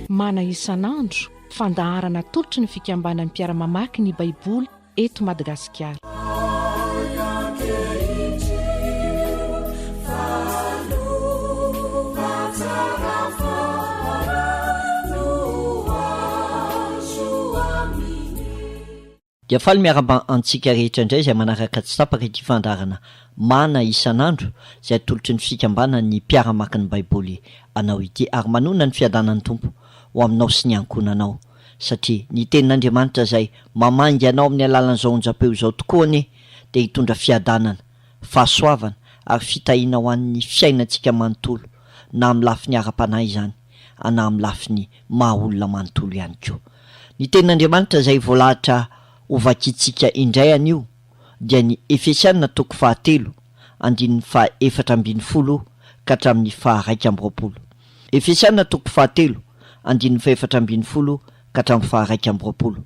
Mana isan'andro fandaharana tolotry ny fikambanan'ny Mpiara Mamaky ny Baiboly eto Madagasikara. Dia faly miaraba antsika rehetra indray izay manaraka tsy tapaka ity fandarana mana isan'andro izay atolotry ny fikambanan'ny Mpiara Mamaky ny Baiboly anao ity ary manona ny fiadanan'ny tompo ho aminao sy ny ankonanao satria ny tenin'Andriamanitra izay mamangy anao amin'ny alalan'izao onjam-peo izao tokoa anie dia hitondra fiadanana, fahasoavana ary fitahiana ho an'ny fiainantsika manontolo na amin'ny lafiny ara-panahy izany na amin'ny lafiny maha olona manontolo ihany koa. Ny tenin'Andriamanitra izay voalahatra ovakitsika indray anio dia ny Efesiana 4:4-20 ka hatramin'ny 2:20. Efesiana 4:4-20 ka hatramin'ny 2:20.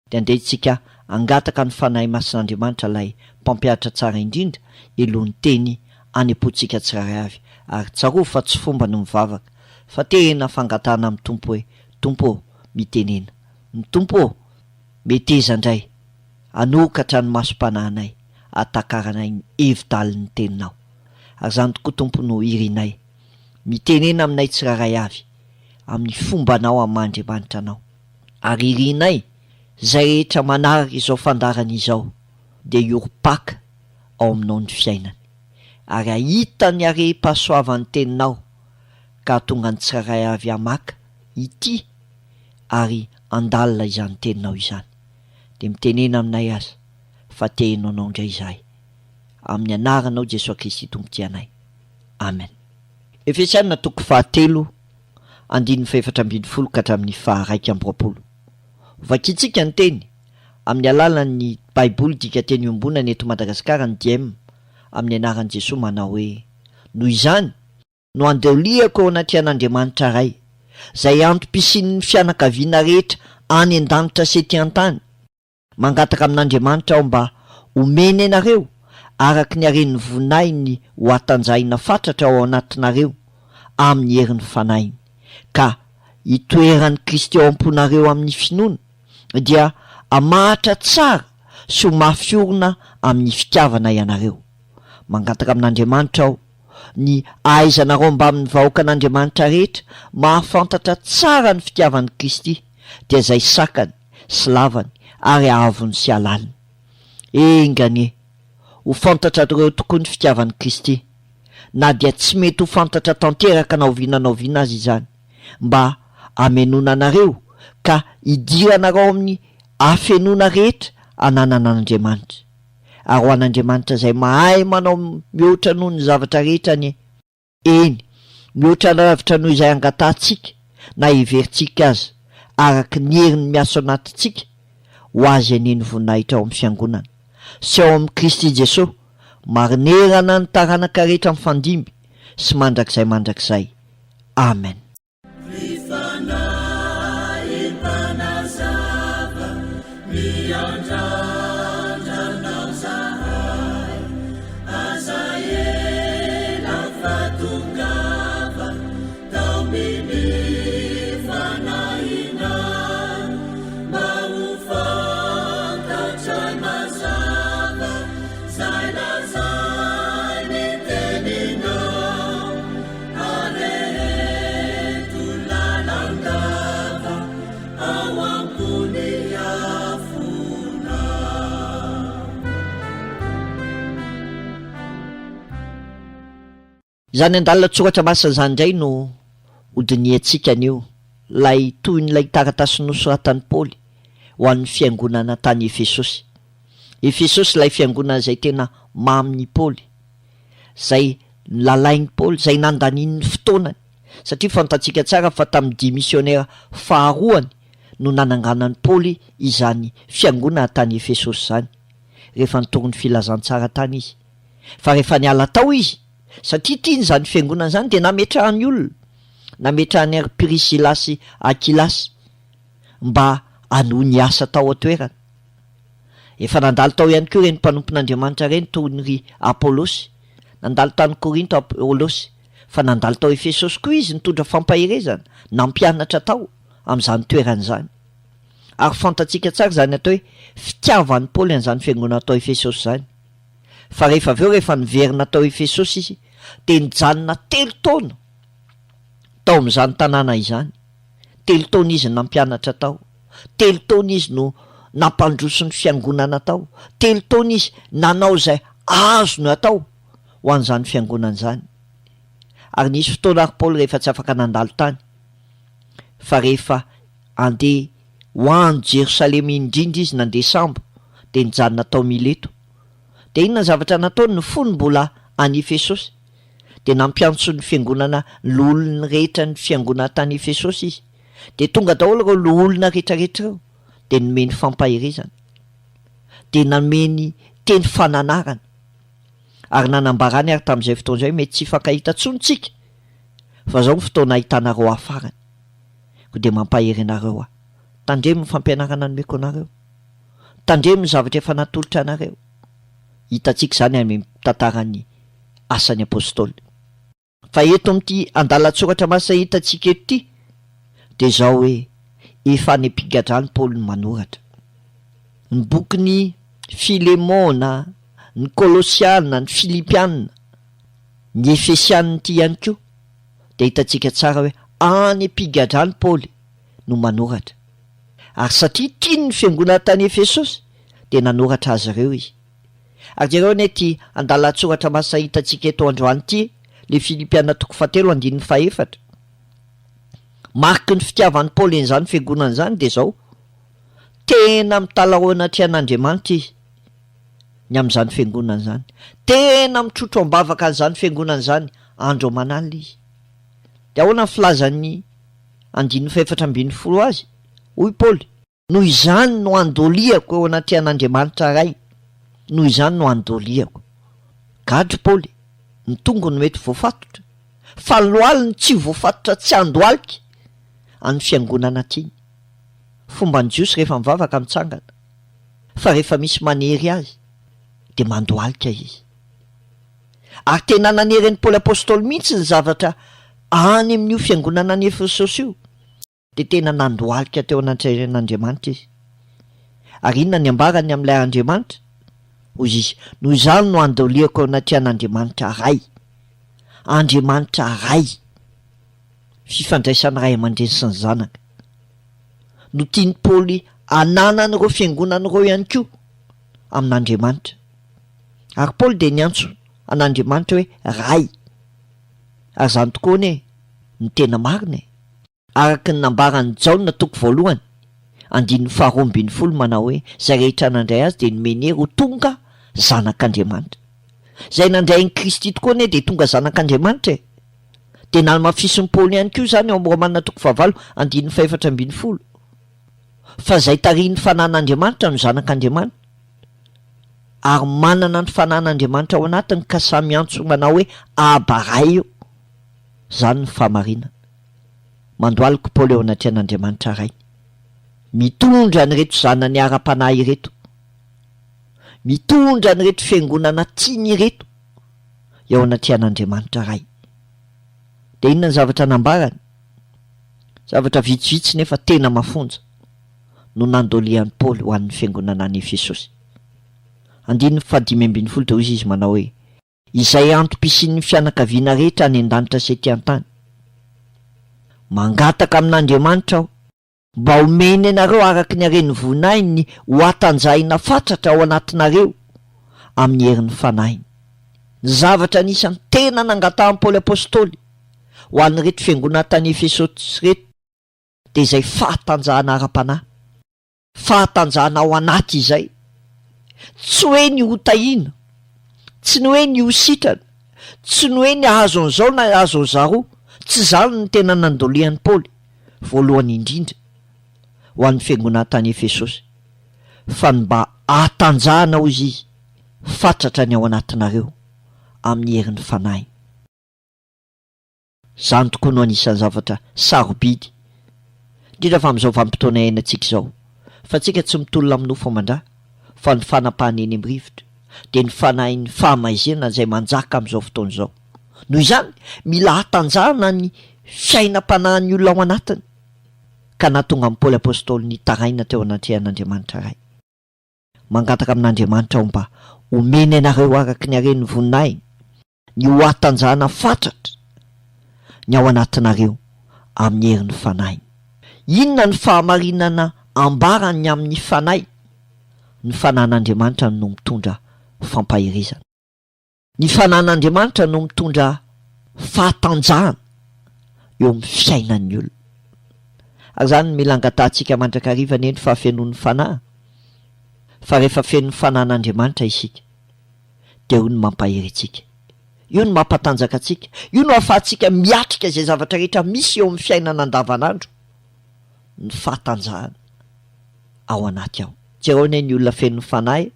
Dia andehantsika angataka ny fanahy masin'Andriamanitra ilay mpampianatra tsara indrindra elohany teny anepotsika tsiraray avy ary tsaro fa tsy fomba no mivavaka fa tena fangatana amin'ny tompo hoe tompo mitenena, ny tompo meteza indray anokatra ny masom-panahinay atakaranay ny hevi-daliny teninao ary zany tokoa tompo no irinay mitenena aminay tsiraray avy amin'ny fombanao amin'Andriamanitra anao ary irinay zay rehetra manaraka izao fandarana izao dia ioropaka ao aminao ny fiainany ary ahita ny are-pahasoavan'ny teninao ka tonga ny tsiraray avy amaka ity ary andalina izany teninao izany dia mitenena aminay aza fa tehinao anao indray izahay amin'ny anaranao Jesosy Kristy tompoty anay, amen. Efesiana 4:4-20 ka hatramin'ny 2:20. Vakitsika ny teny amin'ny alalan'ny Baiboly dika teny iombonana eto Madagasikara ny DM amin'ny anaran'i Jesosy manao hoe noho izany no andeoliako ao anaty an'Andriamanitra ray izay antom-pisian'ny fianakaviana rehetra any an-danitra sy ety an-tany mangataka amin'Andriamanitra aho mba omeny anareo araka ny haren'ny vonainy ho atanjahina fatratra ao anatinareo amin'ny herin'ny fanainy ka hitoeran'ny Kristy ao am-ponareo amin'ny finoana dia amahatra tsara sy ho mafiorina amin'ny fitiavana ianareo. Mangataka amin'Andriamanitra aho ny ahaizanareo mba amin'ny vahoaka an'Andriamanitra rehetra mahafantatra tsara ny fitiavan'ny Kristy dia izay sakany sy lavany ary ahavony sy alaliny. Enganie ho fantatra ireo tokoa ny fitiavan'ny Kristy na dia tsy mety ho fantatra tanteraka na oviana azy izany mba amenona anareo ka idiranareo amin'ny afenona rehetra ananan'Andriamanitra ary ho an'Andriamanitra izay mahay manao mihoatra noho ny zavatra rehetra anie eny mihoatra lavitra noho izay angatantsika na heverintsika aza araka ny heriny miasa anatintsika ho azy aneny voninahitra ao amin'ny fiangonana sy ao amin'ny Kristy Jesosy marinerana ny taranaka rehetra mifandimby sy mandrakizay, amen. Izany andalina tsoratra masina izany indray no hodiniantsika anio lay toy n'ilay taratasy nosoratan'i Paoly ho an'ny fiangonana tany Efesosy. Efesosy ilay fiangonana izay tena mamin'ny Paoly, izay lalain'ny Paoly, izay nandanian'ny fotoanany satria fantatsika tsara fa tamin'ny 10 misionnaire faharoany no nananganan'ny Paoly izany fiangonana tany Efesosy izany rehefa nitorony filazantsara tany izy. Fa rehefa niala tao izy satria tiany zany fiangonana zany de nametrahany olona, nametrahany ary Prisilasy Akilasy mba anohy ny asa tao atoerana. Efa nandalo tao ihany koa reny mpanompon'Andriamanitra reny toy ny Apolosy, nandalo tany Korinto Apolosy, fa nandalo tao Efesosy koa izy nitondra fampahirezana, nampianatra tao amin'izany toerana zany. Ary fantatsika tsara zany atao hoe fitiavany Paoly an'izany fiangonana tao Efesosy zany. Fa rehefa aveo rehefa niverina tao Efesosy izy de nijanona 3 taona tao amin'izany tanàna izany. 3 taona izy nampianatra tao, 3 taona izy no nampandroso ny fiangonana tao, 3 taona izy nanao zay azo no atao ho an'izany fiangonana zany. Ary nisy fotoana ary Paoly rehefa tsy afaka nandalo tany, fa rehefa andeha hoany Jerosalema indrindra izy nandeha sambo de nijanona tao Mileto. De inona zavatra nataony ny fony mbola any Efesosy, de nampiantso ny fiangonana l'olona rehetra ny fiangonana tany Efesosy izy, de tonga daholo reo l'olona rehetrarehetra reo de nomeny fampahirezana, de nameny teny fananarana. Ary nanambarany ary tamin'izay fotoana izay mety tsy fankahita tsontsika, fa zao ny fotoana ahitanareo afarany ko de mampahery anareo tandremo ny fampianarana nomeko anareo, tandremo ny zavatra efa natolotra anareo. Hitatsika zany amin'ny tantarany asan'ny apôstôly. Fa eto amin'ity andalatsoratra masina hitatsika eto ity de zao hoe efa any ampigadrany Paoly no manoratra. Ny bokyny Filemona, ny Kolosiana, ny Filipiana, ny Efesiana ity ihany koa de hitatsika tsara hoe any ampigadrany Paoly no manoratra. Ary satria tiany ny fiangonana tany Efesosy de nanoratra azy ireo izy. Ary jereo nety andalatsoratra masina hitatsika eto androany ity, le Filipiana 3:4. Mariky ny fitiavany Paoly an'izany fiangonana zany de zao tena mitalahoana ty an'Andriamanitra izy ny amin'izany fiangonana zany, tena mitrotro ambavaka an'izany fiangonana zany andro aman'alina izy. De ahoana ny filazan'ny 4:10 azy? Hoy Paoly, noho izany no andoliako eo anaty an'Andriamanitra ray, noho izany no andoliako. Gadro Paoly, ny tongony mety voafatotra, fa loaliny tsy voafatotra tsy andoalika any fiangonana tiny. Fomba ny jiosy rehefa mivavaka mitsangana, fa rehefa misy manery azy de mandoalika izy. Ary tena nanery ny Paoly apôstôly mihitsy ny zavatra any amin'io fiangonana any Efesosy io, de tena nandoalika teo an'Andriamanitra izy. Ary inona ny ambarany amin'ilay Andriamanitra? Hoy izy, noho izany no andoliako anaty an'Andriamanitra ray. Andriamanitra ray, fifandraisana ray aman-dreny sy ny zanaka. No tiany Paoly ananany reo fiangonana reo ihany koa amin'Andriamanitra. Ary Paoly de niantso an'Andriamanitra hoe ray. Ary zany tokoa ne ny tena marina e. Araky ny nambarany Jaona 1:12 manao hoe zay rehetra nandray azy de nomenery ho tonga zanak'Andriamanitra. Zay nandray ny Kristy tokoa ne de tonga zanak'Andriamanitra e. De nalmafisy ny Paoly ihany koa zany ao amin'ny Romanina 9:4. Fa zay tariny fanan'Andriamanitra no zanak'Andriamanitra, ary manana ny fanan'Andriamanitra ao anatiny ka samy antso manao hoe abaray io. Zany ny famarinana. Mandoaliko Paoly eo anaty an'Andriamanitra ray, mitondra ny reto zanany ara-panahy ireto, mitondra ny reto fiangonana tiany ireto eo anaty an'Andriamanitra ray. De inona ny zavatra nambarany? Zavatra vitsivitsy nefa tena mafonja no nandolian'ny Paoly ho an'ny fiangonana any Efesosy. 5:12 de izy manao hoe izay antom-pisian'ny fianakaviana rehetra any an-danitra sy ety an-tany. Mangataka amin'Andriamanitra aho mba omeny anareo araky ny hareny voninahiny ho atanjahina fatratra ao anatinareo amin'ny herin'ny fanahiny. Ny zavatra anisan'ny tena nangatahan'ny Paoly apôstôly ho an'ny reto fiangonana tany Efesosy reto de izay fahatanjahana ara-panahy, fahatanjahana ao anaty izay, tsy hoe ny hotahiana, tsy ny hoe ny hositrana, tsy ny hoe ny ahazo an'izao na ahazo an'izaro. Tsy zany ny tena nandolian'ny Paoly voalohany indrindra ho an'ny fiangonana tany Efesosy, fa ny mba atanjahana hozy izy fatratra ny ao anatinareo amin'ny herin'ny fanahy. Zany tokoa no anisan'ny zavatra sarobidy indrindra fa amin'izao vanim-potoana iainantsika izao, fa tsika tsy mitolona amin'ny nofo aman-drà fa ny fanapahana eny amin'ny rivotra dia ny fanahy ny fahamaizena izay manjaka amin'izao fotoana izao. Noho izany mila hatanjahana ny fiainam-panahin'ny olona ao anatiny, ka nahatonga amin'ny Paoly apôstôly ny taraina teo anatrehan'Andriamanitra iray. Mangataka amin'Andriamanitra aho mba omeny anareo araka ny haren'ny voninahiny ny ho hatanjahana fatratra ny ao anatinareo amin'ny herin'ny fanahiny. Inona ny fahamarinana ambarany amin'ny fanahy? Ny fanahin'Andriamanitra no mitondra fampahirizana. Ny fanahin'Andriamanitra no mitondra fahatanjahana eo amin'ny fiainan'ny olona. Ary zany mila angatantsika mandrakariva ny fahafenoan'ny fanahy. Fa rehefa feno fanahin'Andriamanitra isika dia io no mampahery antsika, io no mampatanjaka antsika, io no ahafahantsika miatrika izay zavatra rehetra misy eo amin'ny fiainana andavanandro. Ny fahatanjahana ao anaty ao. Jereo ny olona feno fanahy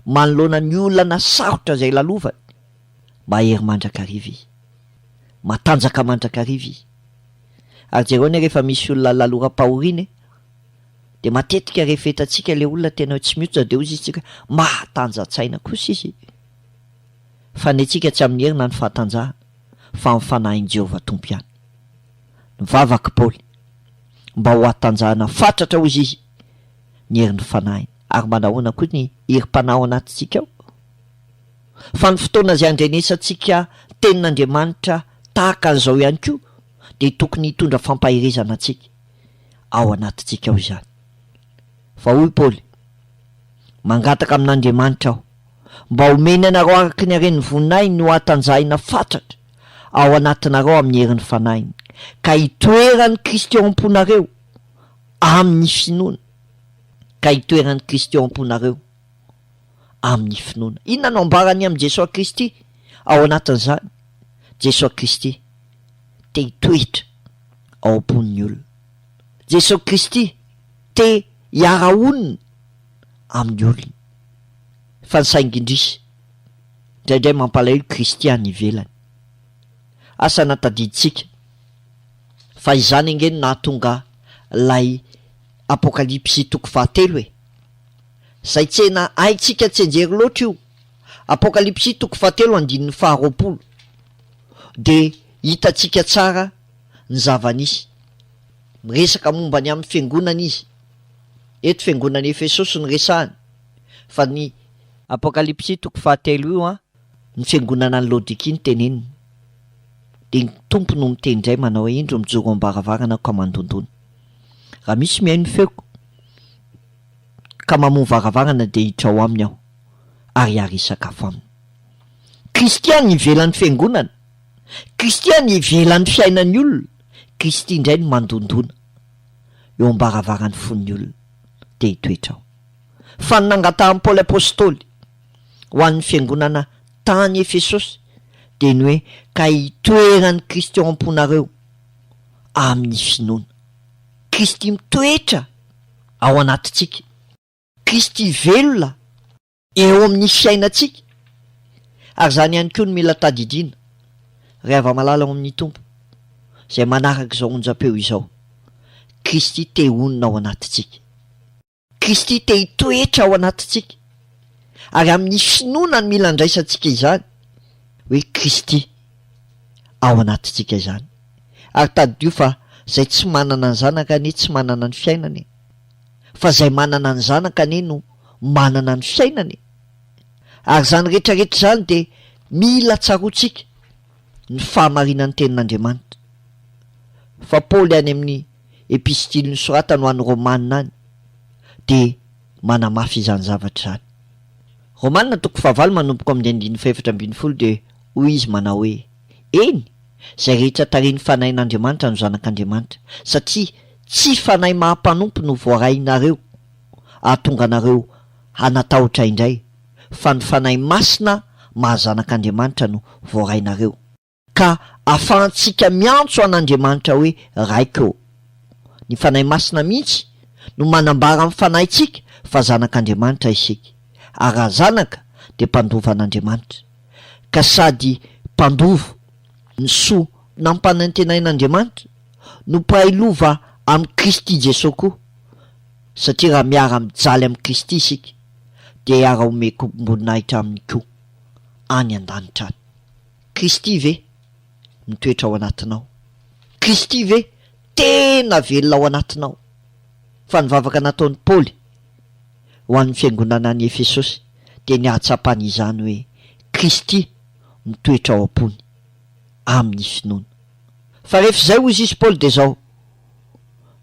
manoloana ny olana sarotra izay lalovany, mahery mandrakariva izy, matanjaka mandrakariva izy. Ary jereo rehefa misy olona lalora-pahoriana dia matetika rehefa hitantsika ilay olona tena tsy mihotsa dia hozy isika mahatanjatsaina kosa izy. Fa ny antsika tsy amin'ny herina ny fahatanjahana fa amin'ny fanahin'i Jehovah tompo ihany. Nivavaka Paoly mba ho hatanjahana fatratra hozy izy ny herin'ny fanahiny, ary manahoana koa ny herim-panahy ao anatintsika ao. Fa ny fotoana izay andrenesantsika tenin'Andriamanitra tahaka an'izao ihany koa dia tokony hitondra fampahirizana antsika ao anatintsika ao izany. Fa hoy Paoly, mangataka amin'Andriamanitra aho mba omeny anareo araka ny haren'ny voninahiny ny ho hatanjahina fatratra ao anatinareo amin'ny herin'ny fanahiny, ka hitoeran'ny Kristy ao am-ponareo amin'ny finoana. Ka hitoeran'ny Kristy ao am-ponareo amin'ny finoana. Inona no ambarany amin'i Jesosy Kristy ao anatin'izany? Jesosy Kristy te hitoetra ao am-pon'ny olona. Jesosy Kristy te hiara-onina amin'ny olona. Fa ny saingindrisy indraindray mampalahelo kristiany ivelany. Asa natadiditsika fa izany angeny nahatonga lay apokalipsy toko 7 zay tsena haitsika tsy enjery loatra io. Apokalipsy toko 7 andininy 20 dia hitatsika tsara ny zava-nisy. Miresaka momba ny amin'ny fiangonana izy. Eto fiangonana Efesosy ny resahany, fa ny apokalipsy toko 7 io ny fiangonana ny Laodikia ny teneniny. Dia ny tompo no miteny indray manao hoe indro mijoro am-baravarana ka mandondona. Raha misy mihaino feoko ka mamoa varavarana dia hiditra ao aminy aho ary hisakafo aminy. Kristiany ivelan'ny fiangonana, Kristiany ivelan'ny fiainan'ny olona, Kristy indray no mandondona eo am-baravaran'ny fon'ny olona dia hitoetra ao. Fa ny nangatahan'i Paoly apôstôly ho an'ny fiangonana tany Efesosy dia ny hoe ka hitoeran'ny Kristy ao am-ponareo amin'ny finoana. Kristy mitoetra ao anatintsika, Kristy velona eo amin'ny fiainantsika. Ary zany ihany koa no mila tadidiana rehefa malala ao amin'ny tompo izay manaraka izao onjam-peo izao. Kristy te honina ao anatintsika, Kristy te hitoetra ao anatintsika, ary amin'ny finoana ny mila andraisantsika izany hoe Kristy ao anatintsika izany. Ary tadidio fa zay tsy manana ny zanaka ane tsy manana ny fiainany, fa zay manana ny zanaka ane no manana ny fiainany. Ary zany rehetrarehetra zany dia mila tsarotsika ny fahamarinan'ny tenin'Andriamanitra. Fa Paoly any amin'ny epistily ny soratany ho an'ny Romanina any dia manamafy izany zavatra zany. Romanina toko 9 manomboka amin'ny 4:12 dia hoy izy manao hoe eny zay rehetra tarin'ny fanahin'Andriamanitra no zanak'Andriamanitra, satria tsy fanahy mahampanompo no voarainareo ahatonga anareo hanatahotra indray, fa ny fanahy masina mahazanak'Andriamanitra no voarainareo, ka ahafahantsika miantso an'Andriamanitra hoe raiko. Ny fanahy masina mihitsy no manambara amin'ny fanahintsika fa zanak'Andriamanitra isika, ary raha zanaka dia mpandova an'Andriamanitra, ka sady mpandovo ny soa nampanantenain'Andriamanitra no mpailova amin'ny Kristy Jesosy koa, satria raha miara mijaly amin'ny Kristy isika dia hiara omeko mboninahitra aminy koa any an-danitra any. Kristy ve mitoetra ao anatinao? Kristy ve tena velona ao anatinao? Fa nivavaka nataon'ny Paoly ho an'ny fiangonana any Efesosy dia nihatsapany izany hoe Kristy mitoetra ao am-pony amin'ny finoana. Fa rehefa izay hoy izy Paoly dia zao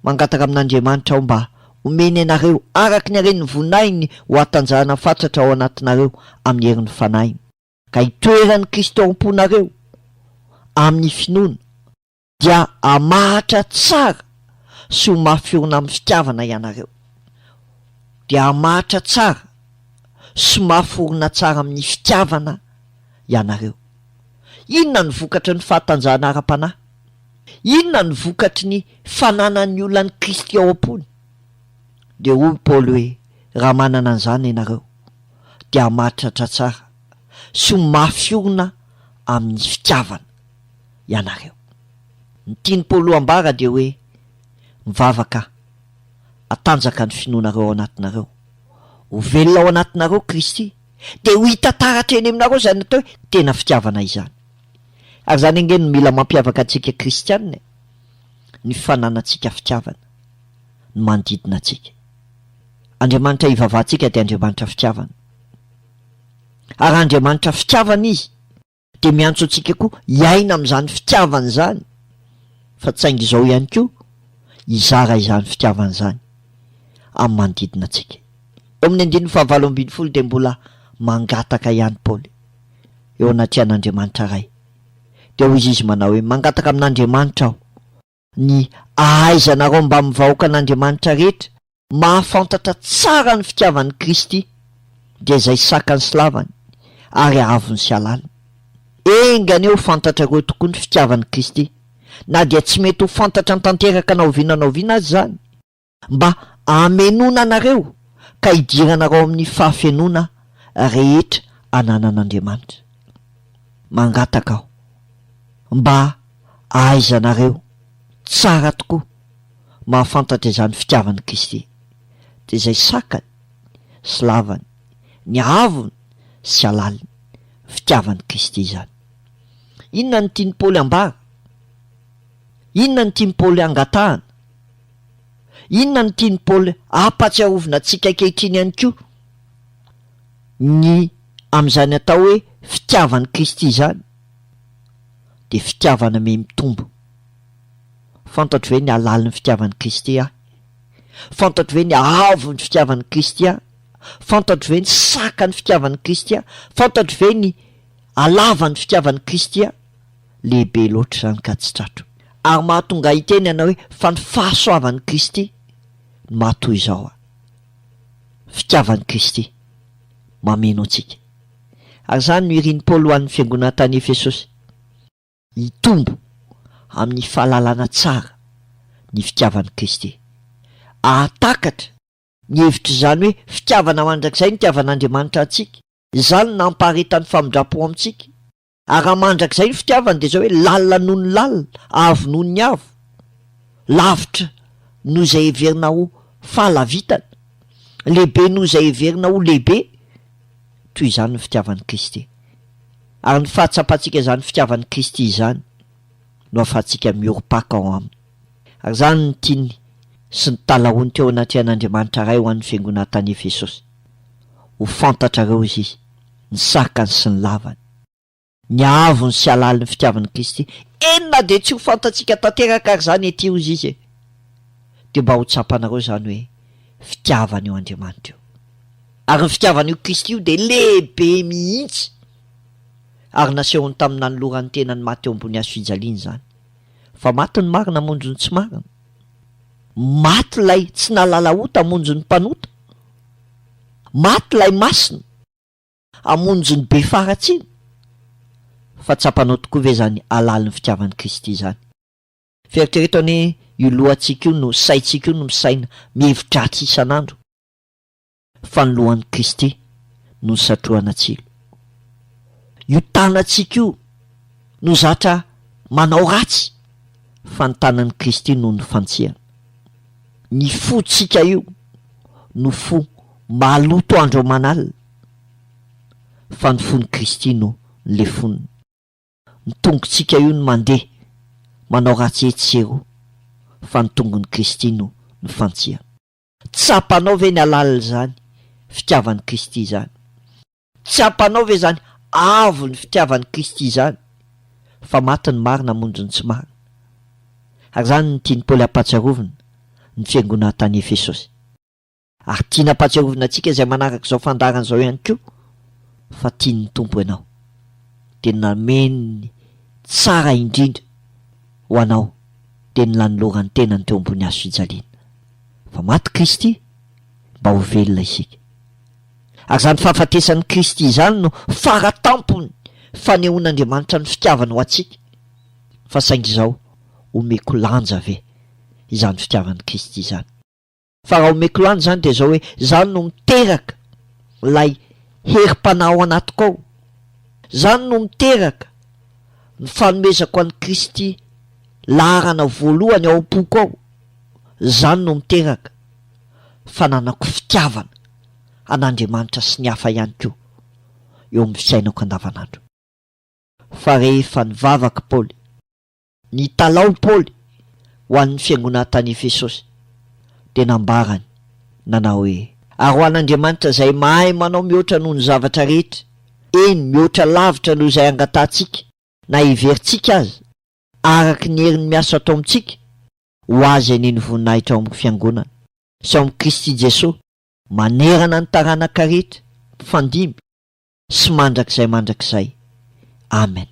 mangataka amin'Andriamanitra aho mba omeny anareo araky ny hareny voninahiny ho atanjahana fatratra ao anatinareo amin'ny herin'ny fanahiny, ka hitoeran'ny Kristy ao am-ponareo amin'ny finoana dia hamahatra tsara sy ho mafiorina amin'ny fitiavana ianareo, dia hamahatra tsara sy maforona tsara amin'ny fitiavana ianareo. Inona ny vokatry ny fahatanjahana ara-panahy? Inona ny vokatry ny fananan'ny olonan'ny Kristy ao am-pony? Dia hoy Paoly hoe raha manana an'izany ianareo dia hamatratra tsara sy ho mafiorina amin'ny fitiavana ianareo. Ny tiany Paoly ambara dia hoe mivavaka atanjaka ny finoanareo ao anatinareo, ho velona ao anatinareo Kristy, dia ho hita taratra eny aminareo izany atao hoe tena fitiavana izany. Ary zany angeny no mila mampiavaka antsika kristianina, ny fananantsika fitiavana ny manodidina antsika. Andriamanitra ivavahantsika dia Andriamanitra fitiavana, ary Andriamanitra fitiavana izy dia miantso antsika koa hiaina amin'izany fitiavana izany, fa tsaingy izao ihany koa hizara izany fitiavana izany amin'ny manodidina antsika. Eo amin'ny 9:12 dia mbola mangataka ihany Paoly eo anatrehan'Andriamanitra ray. Dia hoy izy manao hoe mangataka amin'Andriamanitra aho ny ahaizanareo mba mivahoaka an'Andriamanitra rehetra mahafantatra tsara ny fitiavan'ny Kristy, dia izay sakany sy lavany ary avony sy alaliny. Engany eo fantatrareo tokoa ny fitiavan'ny Kristy, na dia tsy mety ho fantatra ny tanteraka naoviana azy zany, mba amenona anareo ka hidiranareo amin'ny fahafenona rehetra ananan'Andriamanitra. Mangataka aho mba ahaizanareo tsara tokoa mahafantatra izany fitiavan'ny Kristy, dia izay sakany sy lavany, ny avony sy alaliny fitiavan'ny Kristy izany. Inona ny tiany Paoly ambara? Inona ny tiany Paoly angatahana? Inona ny tiany Paoly ampatsiarovina antsika ankehitriny ihany koa? Ny amin'izany atao hoe fitiavan'ny Kristy izany dia fitiavana me mitombo. Fantatro ve ny alalin'ny fitiavan'ny Kristy ahy? Fantatro ve ny avon'ny fitiavan'ny Kristy ahy? Fantatro ve ny sakan'ny fitiavan'ny Kristy ahy? Fantatro ve ny alavan'ny fitiavan'ny Kristy ahy? Lehibe loatra zany ka tsy tratro. Ary mahatonga hiteny ianao hoe fa ny fahasoavan'ny Kristy ny mahatoy izao aho. Fitiavan'ny Kristy mameno antsika. Ary zany no irin'ny Paoly ho an'ny fiangonana tany Efesosy, hitombo amin'ny fahalalana tsara ny fitiavan'ny Kristy, ahatakatra ny hevitra izany hoe fitiavana mandrakizay ny fitiavan'Andriamanitra antsika, izany nampaharetany famindrapo amintsika. Ary raha mandrakizay ny fitiavana dia zao hoe lalina noho ny lalina, avo noho ny avo, lavitra noho izay heverina ho fahalavitana, lehibe noho izay heverina ho lehibe. Toy izany ny fitiavan'ny Kristy. Ary ny fahatsapantsika izany fitiavan'ny Kristy izany no ahafahantsika mihorom-paka ao aminy. Ary zany ny tiany sy ny talahony teo anatrehan'Andriamanitra ray ho an'ny fiangonana tany Efesosy, ho fantatrareo izy ny sakany sy ny lavany, ny avony sy alaliny fitiavan'ny Kristy. Enina dia tsy ho fantatsika tanteraka ary zany ety hozy izy, dia mba ho tsapanareo zany hoe fitiavana eo Andriamanitra eo. Ary ny fitiavana io Kristy io dia lehibe mihitsy, ary nasehony tamin'ny nanoloran'ny tenany maty eo ambony hazo fijaliana zany. Fa maty ny marina hamonjy ny tsy marina, maty lay tsy nalala ota hamonjy ny mpanota, maty lay masina hamonjy ny be faratsiana. Fa tsapanao tokoa ve zany alalin'ny fitiavan'ny Kristy zany? Fieritreretao ny io lohantsika io no saintsika io no misaina mihevitratra isan'andro, fa ny lohan'ny Kristy no satroana tsilo. Io tanantsika io no zatra manao ratsy fa ny tanan'i Kristy no ny fantsihana. Ny fotsika io no fo maloto andro manalina fa ny fon'ny Kristy no le foniny. Ny tongotsika io no mandeha manao ratsy etsero fa ny tongon'ny Kristy no ny fantsihana. Tsapanao ve ny alalina zany fitiavan'ny Kristy zany? Tsapanao ve zany avo ny fitiavan'ny Kristy zany? Fa maty ny marina monjo ny tsy marina. Ary zany ny tiany Paoly ampatsiarovina ny fiangonana tany Efesosy. Ary tiana ampatsiarovina antsika izay manaraka izao fandarana izao ihany koa fa tiany tompo ianao dia nameny tsara indrindra ho anao dia nylanolorany tenany teo ambony hazo fijaliana. Fa maty Kristy mba ho velona isika. Ary zany fahafatesan'ny Kristy zany no faratampony fanehoan'Andriamanitra ny fitiavana ho antsika. Fa saingy izao omeko lanja ve izany fitiavan'ny Kristy zany? Fa raha omeko lanja zany dia zao hoe zany no miteraka lay herim-panahy ao anatiko ao. Zany no miteraka ny fanomezako an'i Kristy laharana voalohany ao am-poko ao. Zany no miteraka fananako fitiavana an'Andriamanitra sy ny hafa ihany koa eo amin'ny fiainako andavanandro. Fa rehefa nivavaka Paoly, nitalao Paoly ho an'ny fiangonana tany Efesosy dia nambarany nanao hoe ary ho an'Andriamanitra izay mahay manao mihoatra noho ny zavatra rehetra, eny mihoatra lavitra noho izay angatantsika na iverintsika azy, araka ny herin'ny miasa atao amintsika, ho azy eny ny voninahitra ao amin'ny fiangonana sy ao amin'ny Kristy Jesosy, manerana ny taranaka rehetra, mifandimby sy mandrakizay. Amen.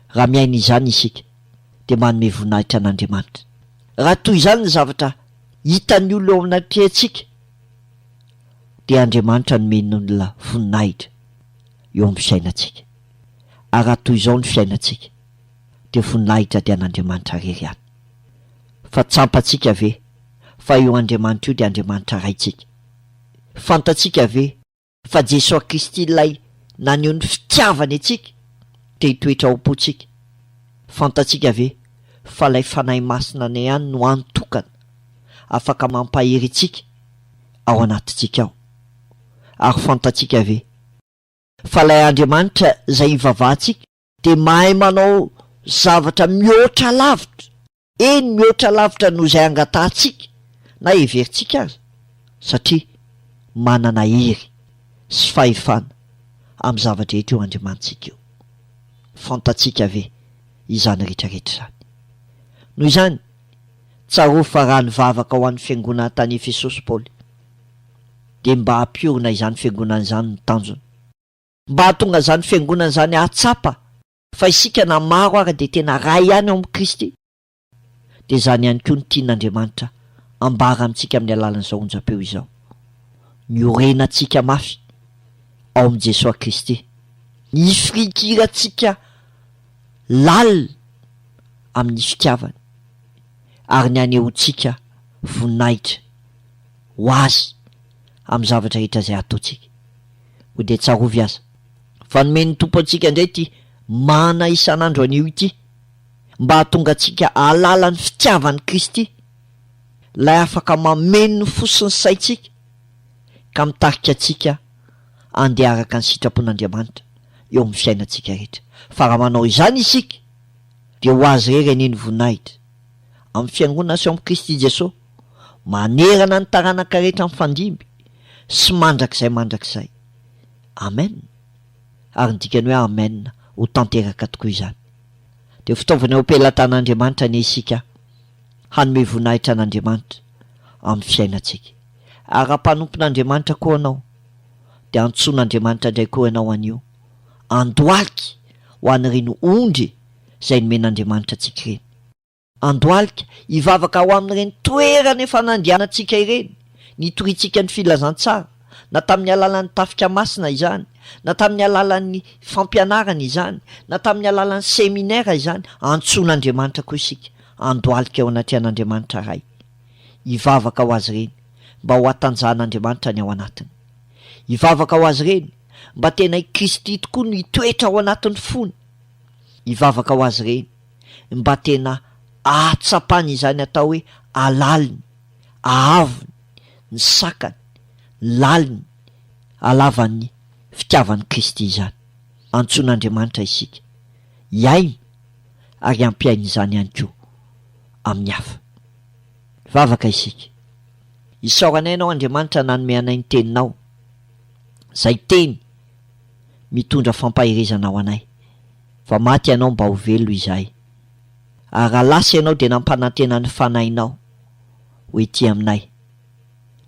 Raha miaina izany isika dia manome voninahitra an'Andriamanitra. Raha toy izany ny zavatra hitan'ny olona ao anaty antsika dia Andriamanitra nomeny olona voninahitra eo amin'ny fiainantsika. Ary raha toy izao ny fiainantsika dia voninahitra dia an'Andriamanitra rery ihany. Fa tsampantsika ve fa io Andriamanitra io dia Andriamanitra raitsika? Fantatsika ve fa Jesosy Kristy ilay naneho ny fitiavany antsika dia hitoetra ao am-pontsika? Fantatsika ve fa ilay fanahy masina ny ihany no antokana afaka mampahery antsika ao anatintsika ao? Ary fantatsika ve fa ilay Andriamanitra izay ivavahantsika dia mahay manao zavatra mihoatra lavitra, eny mihoatra lavitra noho izay angatantsika na heverintsika azy, satria manana hery sy fahefana amin'ny zavatra rehetra eo Andriamanitsika eo. Fantatsika ve izany rehetrarehetra izany? Noho izany tsaro fa raha nivavaka ho an'ny fiangonana tany Efesosy Paoly dia mba hampiorina izany fiangonana izany ny tanjona, mba hahatonga izany fiangonana izany hatsapa fa isika na maro ary dia tena ray ihany ao amin'ny Kristy. Dia izany ihany koa ny tian'Andriamanitra ambara amintsika amin'ny alalan'izao onjam-peo izao, ny orenantsika mafy ao amin'ny Jesosy Kristy, ny firikirantsika lalina amin'ny fitiavany, ary ny anehoantsika voninahitra ho azy amin'ny zavatra rehetra izay ataontsika. Ho dia tsarovy aza fa nomeny tompo antsika indray ty mana isan'andro an'io ity mba hahatonga antsika ahalala ny fitiavan'i Kristy, lay afaka mameno ny fo sy ny saintsika ka mitarika antsika andeha araka ny sitrapon'Andriamanitra eo amin'ny fiainantsika rehetra. Fa raha manao izany isika dia ho azy rery aneny voninahitra amin'ny fiangonana sy ao amin'ny Kristy Jesosy, manerana ny taranaka rehetra mifandimby sy mandrakizay. Amen. Ary ny dikany hoe amen ho tanteraka tokoa izany. Dia fitaovana ampelantan'Andriamanitra ny isika hanome voninahitra an'Andriamanitra amin'ny fiainantsika. Ary raha-panompon'Andriamanitra koa anao dia antson'Andriamanitra indray koa ianao an'io andohalika ho an'ireny ondry izay nomen'Andriamanitra antsika ireny. Andohalika hivavaka ho amin'ireny toerana efa nandehanantsika ireny, nitoritsika ny filazantsara, na tamin'ny alalan'ny tafika masina izany, na tamin'ny alalan'ny fampianarana izany, na tamin'ny alalan'ny seminaira izany. Antson'Andriamanitra koa isika andohalika ao anaty an'Andriamanitra ray, hivavaka ho azy ireny mba ho atanjahan'Andriamanitra ny ao anatiny, hivavaka ho azy ireny mba tena i Kristy tokoa no hitoetra ao anatin'ny fony, hivavaka ho azy ireny mba tena atsapany izany atao hoe alaliny, ahaviny, ny sakany, laliny, alavan'ny fitiavan'ny Kristy izany. Antsoin'Andriamanitra isika iainy ary ampiainy izany ihany koa amin'ny hafa. Vavaka isika, isaoranay ianao Andriamanitra nanome anay ny teninao, zay teny mitondra fampahirizana ho anay, fa maty ianao mba ho velo izahay. Ary raha lasa ianao dia nampanantena ny fanahinao ho ety aminay,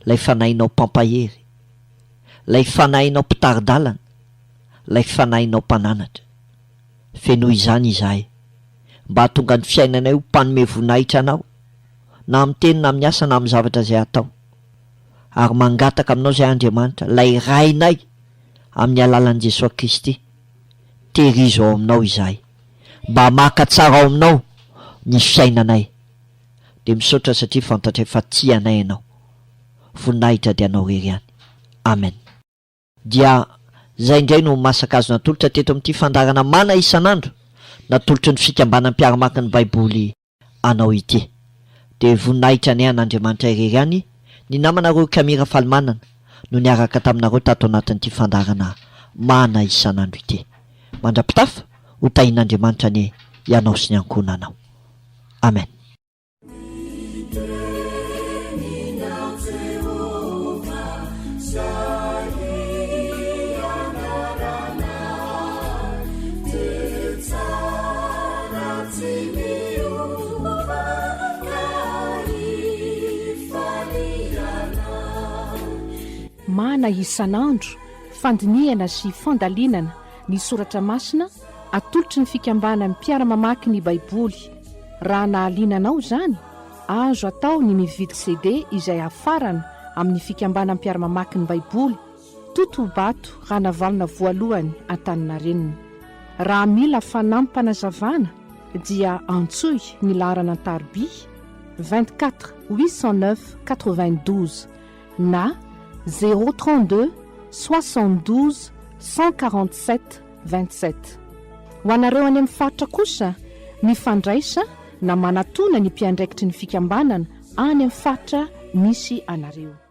lay fanahinao mpampahery, lay fanahinao mpitaridalana, lay fanahinao mpananatra. Fenoy izany izahay mba hatonga ny fiainanay ho mpanome voninahitra anao, na amin'ny teny na amin'ny asa na amin'ny zavatra izay atao, ary mangataka aminao izay Andriamanitra lay rainay amin'ny alalan'i Jesosy Kristy. Tehirizo ao aminao izahay, mba maka tsara ao aminao ny fiainanay, dia misaotra satria fantatra efa tia anay ianao, voninahitra dia anao rery ihany. Amen. Dia zay indray no masaka azo natolotra teto amin'ity fandarana mana isan'andro natolotry ny fikambanan Mpiara ny Baiboly anao ity. Dia voninahitra ny an'Andriamanitra irery ihany ny namanareo Kamira Falimanana no niaraka taminareo tato anatin'ity fandarana mana isan'andro ity. Mandrapitafa ho tahin'Andriamanitra ny ianao sy ny ankonanao. Amen. Mana isan'andro, fandiniana sy fandalinana ny soratra masina atolotry ny fikambana Mpiara mamaky ny Baiboly. Raha nahalinanao zany, azo atao ny mividy CD izay hafarana amin'ny fikambana Mpiara mamaky ny Baiboly, Totobato Ranavalona voalohany Antaninarenina. Raha mila fanampanazavana dia antsoy ny laharana tarby 24 809 92 na 032 72 147 27. Ho anareo any amin'ny faritra kosa, ny fandraisa na manatona ny mpiandraikitry ny fikambanana any amin'ny faritra misy anareo.